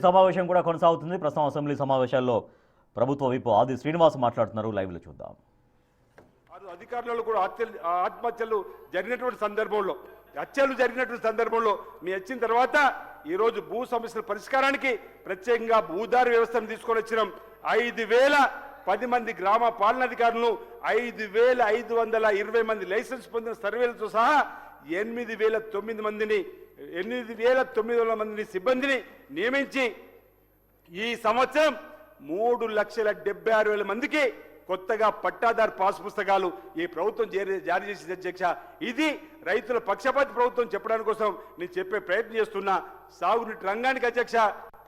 సమావేశం కూడా కొనసాగుతుంది. ప్రస్తుతం అసెంబ్లీ సమావేశాల్లో ప్రభుత్వ విప్ ఆది శ్రీనివాస్ మాట్లాడుతున్నారు. లైవ్లో చూద్దాం. అధికారులు కూడా ఆత్మహత్యలు జరిగినటువంటి సందర్భంలో హత్యలు జరిగినటువంటి సందర్భంలో మీ వచ్చిన తర్వాత ఈరోజు భూ సమస్యల పరిష్కారానికి ప్రత్యేకంగా భూదారి వ్యవస్థను తీసుకొని వచ్చినాం. 5,010 మంది గ్రామ పాలనాధికారులను 5,520 మంది లైసెన్స్ పొందిన సర్వేలతో సహా 8,900 మందిని సిబ్బందిని నియమించి ఈ సంవత్సరం 3,76,000 మందికి కొత్తగా పట్టాదారు పాస్ పుస్తకాలు ఈ ప్రభుత్వం జారీ చేసింది అధ్యక్ష. ఇది రైతుల పక్షపాతి ప్రభుత్వం చెప్పడానికి కోసం నేను చెప్పే ప్రయత్నం చేస్తున్నా. సాగునీటి రంగానికి అధ్యక్ష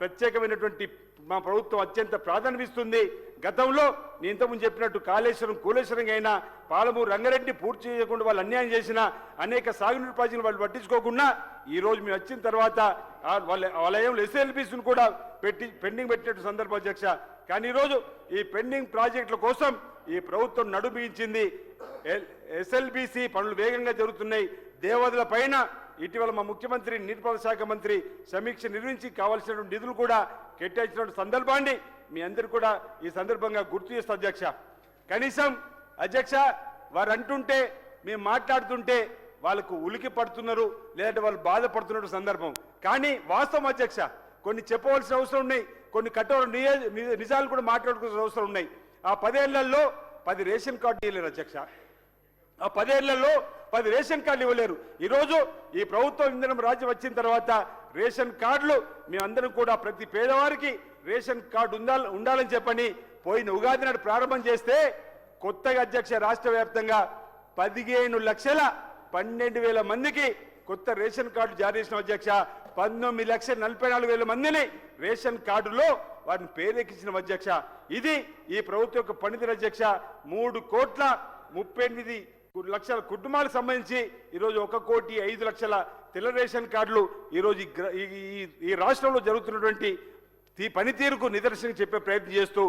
ప్రత్యేకమైనటువంటి మా ప్రభుత్వం అత్యంత ప్రాధాన్యమిస్తుంది. గతంలో నేను ఇంతకుముందు చెప్పినట్టు కాళేశ్వరం కూలేశ్వరం అయినా పాలమూరు రంగారెడ్డి పూర్తి చేయకుండా వాళ్ళు అన్యాయం చేసిన అనేక సాగునీటి ప్రాజెక్టులు వాళ్ళు పట్టించుకోకుండా ఈరోజు మేము వచ్చిన తర్వాత వాళ్ళ ఎస్ఎల్బీసీని కూడా పెండింగ్ పెట్టినట్టు సందర్భం అధ్యక్ష. కానీ ఈరోజు ఈ పెండింగ్ ప్రాజెక్టుల కోసం ఈ ప్రభుత్వం నడుమించింది. ఎస్ఎల్బీసీ పనులు వేగంగా జరుగుతున్నాయి. దేవాదుల పైన ఇటీవల మా ముఖ్యమంత్రి నీటిపారుదల శాఖ మంత్రి సమీక్ష నిర్వహించి కావాల్సినటువంటి నిధులు కూడా కేటాయించినటువంటి సందర్భాన్ని మీ అందరూ కూడా ఈ సందర్భంగా గుర్తు చేస్తా అధ్యక్ష. కనీసం అధ్యక్ష వారు అంటుంటే మేము మాట్లాడుతుంటే వాళ్ళకు ఉలికి పడుతున్నారు, లేదంటే వాళ్ళు బాధపడుతున్న సందర్భం. కానీ వాస్తవం అధ్యక్ష కొన్ని చెప్పవలసిన అవసరం ఉన్నాయి, కొన్ని కఠోర నిజాలు కూడా మాట్లాడుకోవాల్సిన అవసరం ఉన్నాయి. ఆ 10 ఏళ్లలో 10 రేషన్ కార్డులు ఇవ్వలేరు అధ్యక్ష. ఆ 10 ఏళ్లలో 10 రేషన్ కార్డులు ఇవ్వలేరు. ఈరోజు ఈ ప్రభుత్వం ఇంధనం రాజ్యం వచ్చిన తర్వాత రేషన్ కార్డులు మేమందరం కూడా ప్రతి పేదవారికి రేషన్ కార్డు ఉండాలని చెప్పని పోయిన ఉగాది నాడు ప్రారంభం చేస్తే కొత్తగా అధ్యక్ష రాష్ట్ర వ్యాప్తంగా 15,12,000 మందికి కొత్త రేషన్ కార్డు జారీ చేసిన అధ్యక్ష. 19,44,000 మందిని రేషన్ కార్డులో వారిని పేరెక్కించిన అధ్యక్ష. ఇది ఈ ప్రభుత్వం యొక్క పనితీరు అధ్యక్ష. 3,38,00,000 కుటుంబాలకు సంబంధించి ఈరోజు 1,05,00,000 తెల్ల రేషన్ కార్డులు ఈరోజు ఈ రాష్ట్రంలో జరుగుతున్నటువంటి ఈ పనితీరుకు నిదర్శనం చెప్పే ప్రయత్నం చేస్తూ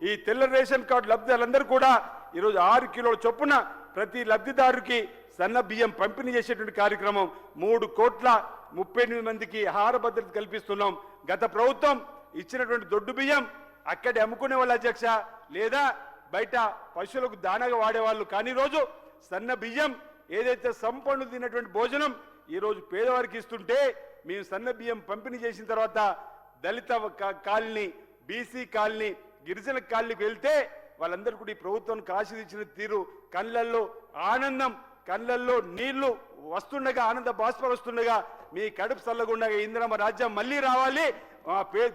ఈ తెల్ల రేషన్ కార్డు లబ్ధిదారులందరూ కూడా ఈరోజు 6 కిలోల చొప్పున ప్రతి లబ్ధిదారుకి సన్న బియ్యం పంపిణీ చేసేటువంటి కార్యక్రమం 3,38 మందికి ఆహార భద్రత కల్పిస్తున్నాం. గత ప్రభుత్వం ఇచ్చినటువంటి దొడ్డు బియ్యం అక్కడే అమ్ముకునే వాళ్ళ అధ్యక్ష, లేదా బయట పశువులకు దానాగా వాడేవాళ్ళు. కానీ ఈరోజు సన్న బియ్యం ఏదైతే సంపన్ను తిన్నటువంటి భోజనం ఈరోజు పేదవారికి ఇస్తుంటే మేము సన్న బియ్యం పంపిణీ చేసిన తర్వాత దళిత కాలనీ, బీసీ కాలనీ, గిరిజన కాలనీకి వెళ్తే వాళ్ళందరూ కూడా ఈ ప్రభుత్వానికి ఆశీర్వదించిన తీరు కళ్ళల్లో ఆనందం, కళ్ళల్లో నీళ్లు వస్తుండగా, ఆనంద బాష్పాలు వస్తుండగా మీ కడుపు చల్లగుండగా ఇందిరమ్మ రాజ్యం మళ్ళీ రావాలి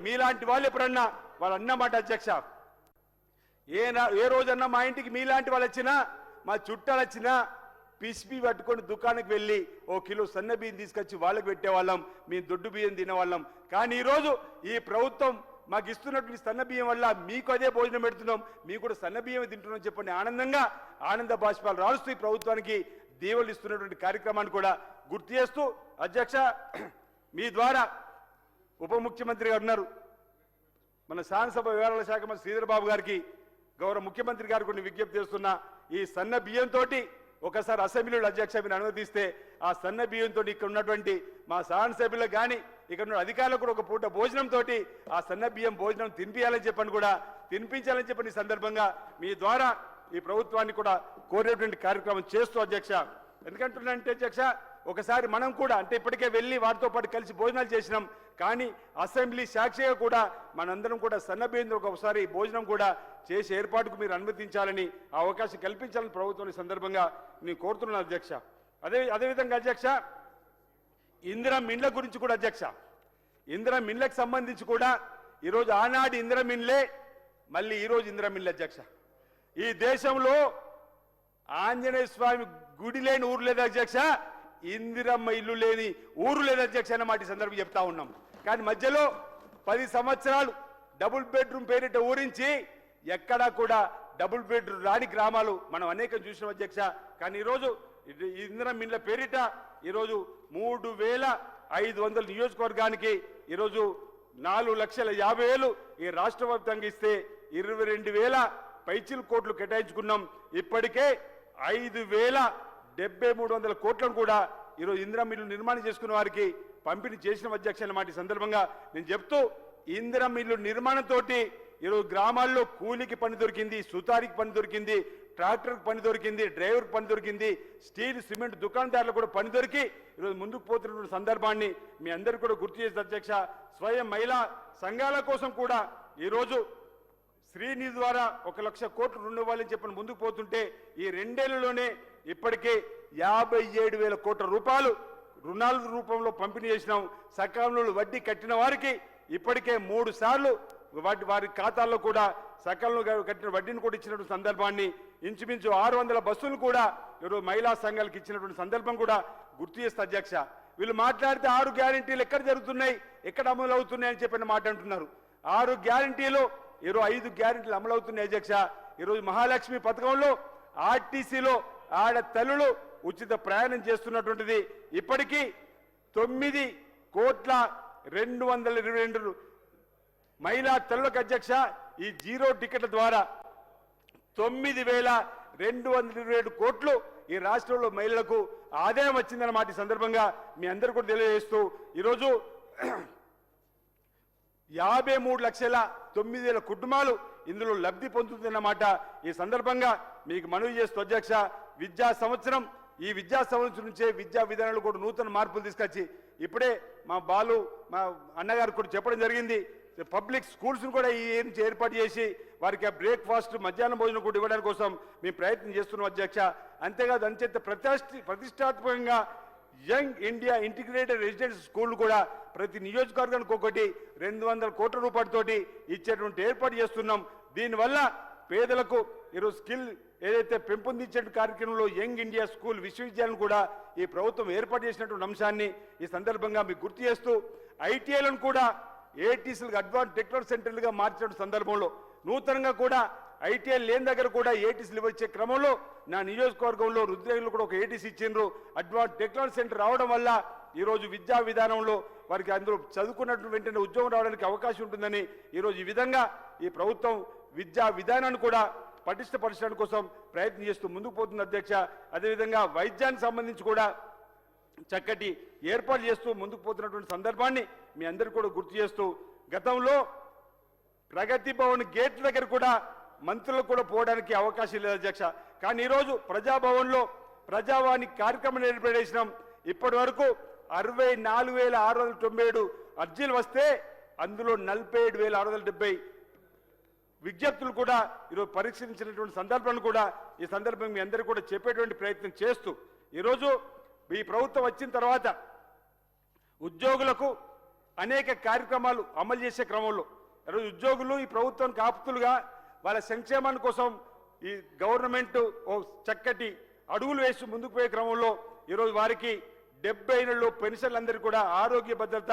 మీలాంటి వాళ్ళు ఎప్పుడన్నా వాళ్ళు అన్నమాట అధ్యక్ష. ఏ రోజన్నా మా ఇంటికి మీలాంటి వాళ్ళు వచ్చినా, మా చుట్టాలు వచ్చినా పిసిపి పట్టుకొని దుకాణానికి వెళ్ళి 1 కిలో సన్న బియ్యం తీసుకొచ్చి వాళ్ళకి పెట్టేవాళ్ళం, మేము దొడ్డు బియ్యం తినేవాళ్ళం. కానీ ఈరోజు ఈ ప్రభుత్వం మాకు ఇస్తున్నటువంటి సన్న బియ్యం వల్ల మీకు అదే భోజనం పెడుతున్నాం, మీకు కూడా సన్న బియ్యం తింటున్నాం చెప్పండి ఆనందంగా ఆనంద బాష్పాలు రాలుస్తూ ఈ ప్రభుత్వానికి దీవెనలు ఇస్తున్నటువంటి కార్యక్రమాన్ని కూడా గుర్తు చేస్తూ అధ్యక్ష మీ ద్వారా ఉప ముఖ్యమంత్రి గారు ఉన్నారు, మన శాసనసభ వ్యవహారాల శాఖ మంత్రి శ్రీధర్ బాబు గారికి గౌరవ ముఖ్యమంత్రి గారు కొన్ని విజ్ఞప్తి చేస్తున్నా. ఈ సన్న బియ్యంతో ఒకసారి అసెంబ్లీలో అధ్యక్ష మీరు అనుమతిస్తే ఆ సన్న బియ్యంతో ఇక్కడ ఉన్నటువంటి మా శాసనసభ్యులకు కానీ ఇక్కడ ఉన్న అధికారులకు కూడా ఒక పూట భోజనంతో ఆ సన్న బియ్యం భోజనం తినిపించాలని చెప్పని కూడా తినిపించాలని చెప్పని ఈ సందర్భంగా మీ ద్వారా ఈ ప్రభుత్వాన్ని కూడా కోరేటువంటి కార్యక్రమం చేస్తూ అధ్యక్ష. ఎందుకంటున్నానంటే అధ్యక్ష ఒకసారి మనం కూడా అంటే ఇప్పటికే వెళ్ళి వారితో పాటు కలిసి భోజనాలు చేసినాం, కానీ అసెంబ్లీ సాక్షిగా కూడా మనందరం కూడా సన్నబియ్యంతో ఒకసారి భోజనం కూడా చేసే ఏర్పాటుకు మీరు అనుమతించాలని ఆ అవకాశం కల్పించాలని ప్రభుత్వం సందర్భంగా నేను కోరుతున్నాను అధ్యక్ష. అదేవిధంగా అధ్యక్ష ఇందిరా మిండ్ల గురించి కూడా అధ్యక్ష, ఇందిరా మిండ్లకు సంబంధించి కూడా ఈరోజు ఆనాడు ఇందిరా మిండ్లే మళ్ళీ ఈరోజు ఇందిరా మిండ్ల అధ్యక్ష. ఈ దేశంలో ఆంజనేయ స్వామి గుడి లేని ఊరు లేదు అధ్యక్ష, ఇందిరమ్మ ఇల్లు లేని ఊరు లేదు అధ్యక్ష అన్నమాట ఈ సందర్భం చెప్తా ఉన్నాం. కానీ మధ్యలో 10 సంవత్సరాలు డబుల్ బెడ్రూమ్ పేరిట ఊరించి ఎక్కడా కూడా డబుల్ బెడ్రూమ్ రాని గ్రామాలు మనం అనేకం చూసినాం అధ్యక్ష. కానీ ఈరోజు ఇందిరమ్మ ఇళ్ళ పేరిట ఈరోజు 3,500 నియోజకవర్గానికి ఈరోజు 4,50,000 ఈ రాష్ట్ర వ్యాప్తంగా ఇస్తే 22,000 పైచిల్ కోట్లు కేటాయించుకున్నాం. ఇప్పటికే 5,7300 కోట్లను కూడా ఈరోజు ఇందిరా మిల్లు నిర్మాణం చేసుకున్న వారికి పంపిణీ చేసిన అధ్యక్ష అన్నమాట ఈ సందర్భంగా నేను చెప్తూ ఇందిరం ఇల్లు నిర్మాణంతో ఈరోజు గ్రామాల్లో కూలికి పని దొరికింది, సుతారికి పని దొరికింది, ట్రాక్టర్కి పని దొరికింది, డ్రైవర్కి పని దొరికింది, స్టీల్ సిమెంట్ దుకాణదారులకు కూడా పని దొరికి ఈరోజు ముందుకు పోతున్నటువంటి సందర్భాన్ని మీ అందరికీ కూడా గుర్తు చేసిన అధ్యక్ష. స్వయం మహిళా సంఘాల కోసం కూడా ఈరోజు శ్రీనిధి ద్వారా 1 లక్ష కోట్లు రుణం ఇవ్వాలని చెప్పని ముందుకు పోతుంటే ఈ 2 ఏళ్లలోనే ఇప్పటికే 57,000 కోట్ల రూపాయలు రుణాల రూపంలో పంపిణీ చేసినాం. సకాలంలో వడ్డీ కట్టిన వారికి ఇప్పటికే 3 సార్లు వారి ఖాతాల్లో కూడా సకాలంలో కట్టిన వడ్డీని కూడా ఇచ్చినటువంటి సందర్భాన్ని, ఇంచుమించు 600 బస్సులు కూడా ఈరోజు మహిళా సంఘాలకు ఇచ్చినటువంటి సందర్భం కూడా గుర్తు చేస్తే అధ్యక్ష. వీళ్ళు మాట్లాడితే 6 గ్యారంటీలు ఎక్కడ జరుగుతున్నాయి, ఎక్కడ అమలు అవుతున్నాయి అని చెప్పిన మాట అంటున్నారు. 6 గ్యారంటీలు ఈరోజు 5 గ్యారంటీలు అమలు అవుతున్నాయి అధ్యక్ష. ఈరోజు మహాలక్ష్మి పథకంలో ఆర్టీసీలో ఆడ తల్లులు ఉచిత ప్రయాణం చేస్తున్నటువంటిది ఇప్పటికీ 9,222,000 మహిళా తల్లులకు అధ్యక్ష. ఈ జీరో టికెట్ల ద్వారా 9,227 కోట్లు ఈ రాష్ట్రంలో మహిళలకు ఆదాయం వచ్చిందన్నమాట. ఈ సందర్భంగా మీ అందరూ కూడా తెలియజేస్తూ ఈరోజు 53,09,000 కుటుంబాలు ఇందులో లబ్ధి పొందుతుందన్నమాట. ఈ సందర్భంగా మీకు మనవి చేస్తూ అధ్యక్ష, విద్యా సంవత్సరం ఈ విద్యా సంవత్సరం నుంచే విద్యా విధానాలు కూడా నూతన మార్పులు తీసుకొచ్చి ఇప్పుడే మా అన్నగారు కూడా చెప్పడం జరిగింది. పబ్లిక్ స్కూల్స్ను కూడా ఈ నుంచి ఏర్పాటు చేసి వారికి బ్రేక్ఫాస్ట్ మధ్యాహ్నం భోజనం కూడా ఇవ్వడానికి కోసం మేము ప్రయత్నం చేస్తున్నాం అధ్యక్ష. అంతేకాదు అంచేత ప్రతిష్టాత్మకంగా young India integrated residential school కూడా ప్రతి నియోజకవర్గానికి ఒకటి 200 కోట్ల రూపాయలతోటి ఇచ్చేటువంటి ఏర్పాటు చేస్తున్నాం. దీనివల్ల పేదలకు ఈరోజు స్కిల్ ఏదైతే పెంపొందించే కార్యక్రమంలో యంగ్ ఇండియా స్కూల్ విశ్వవిద్యాలయం కూడా ఈ ప్రభుత్వం ఏర్పాటు చేసినటువంటి అంశాన్ని ఈ సందర్భంగా మీకు గుర్తు చేస్తూ ఐటీఐలను కూడా ఏటీసీలకు అడ్వాన్స్ టెక్నాలజీ సెంటర్లుగా మార్చిన సందర్భంలో నూతనంగా కూడా ఐటీఐ లేని దగ్గర కూడా ఏటీసీలు వచ్చే క్రమంలో నా నియోజకవర్గంలో రుద్రగిరిలో కూడా ఒక ఏటీసీ ఇచ్చిండ్రు. అడ్వాన్స్ టెక్నాలజీ సెంటర్ రావడం వల్ల ఈరోజు విద్యా విధానంలో వారికి అందరూ చదువుకున్నట్టు వెంటనే ఉద్యోగం రావడానికి అవకాశం ఉంటుందని ఈరోజు ఈ విధంగా ఈ ప్రభుత్వం విద్యా విధానాన్ని కూడా పటిష్టపరచడానికి కోసం ప్రయత్నం చేస్తూ ముందుకు పోతుంది అధ్యక్ష. అదేవిధంగా వైద్యానికి సంబంధించి కూడా చక్కటి ఏర్పాటు చేస్తూ ముందుకు పోతున్నటువంటి సందర్భాన్ని మీ అందరికీ కూడా గుర్తు చేస్తూ గతంలో ప్రగతి భవన్ గేట్ల దగ్గర కూడా మంత్రులకు కూడా పోవడానికి అవకాశం లేదు అధ్యక్ష. కానీ ఈరోజు ప్రజాభవన్లో ప్రజావాణి కార్యక్రమం ఏర్పడేసినాం. ఇప్పటి వరకు 64,697 అర్జీలు వస్తే అందులో 47,670 విజ్ఞప్తులు కూడా ఈరోజు పరీక్షించినటువంటి సందర్భాన్ని కూడా ఈ సందర్భంగా మీ అందరికీ కూడా చెప్పేటువంటి ప్రయత్నం చేస్తూ ఈరోజు ఈ ప్రభుత్వం వచ్చిన తర్వాత ఉద్యోగులకు అనేక కార్యక్రమాలు అమలు చేసే క్రమంలో ఈరోజు ఉద్యోగులు ఈ ప్రభుత్వానికి ఆప్తులుగా వాళ్ళ సంక్షేమాని కోసం ఈ గవర్నమెంట్ ఓ చక్కటి అడుగులు వేసి ముందుకు పోయే క్రమంలో ఈరోజు వారికి 70 ఏళ్లలో పెన్షన్లందరికీ కూడా ఆరోగ్య భద్రత,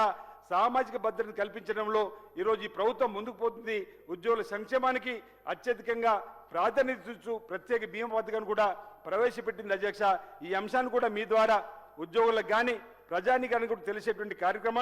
సామాజిక భద్రతను కల్పించడంలో ఈరోజు ఈ ప్రభుత్వం ముందుకు పోతుంది. ఉద్యోగుల సంక్షేమానికి అత్యధికంగా ప్రాధాన్యత ఇస్తూ ప్రత్యేక బీమా పథకాన్ని కూడా ప్రవేశపెట్టింది అధ్యక్ష. ఈ అంశాన్ని కూడా మీ ద్వారా ఉద్యోగులకు కానీ ప్రజానీకానికి కూడా తెలిసేటువంటి కార్యక్రమాలు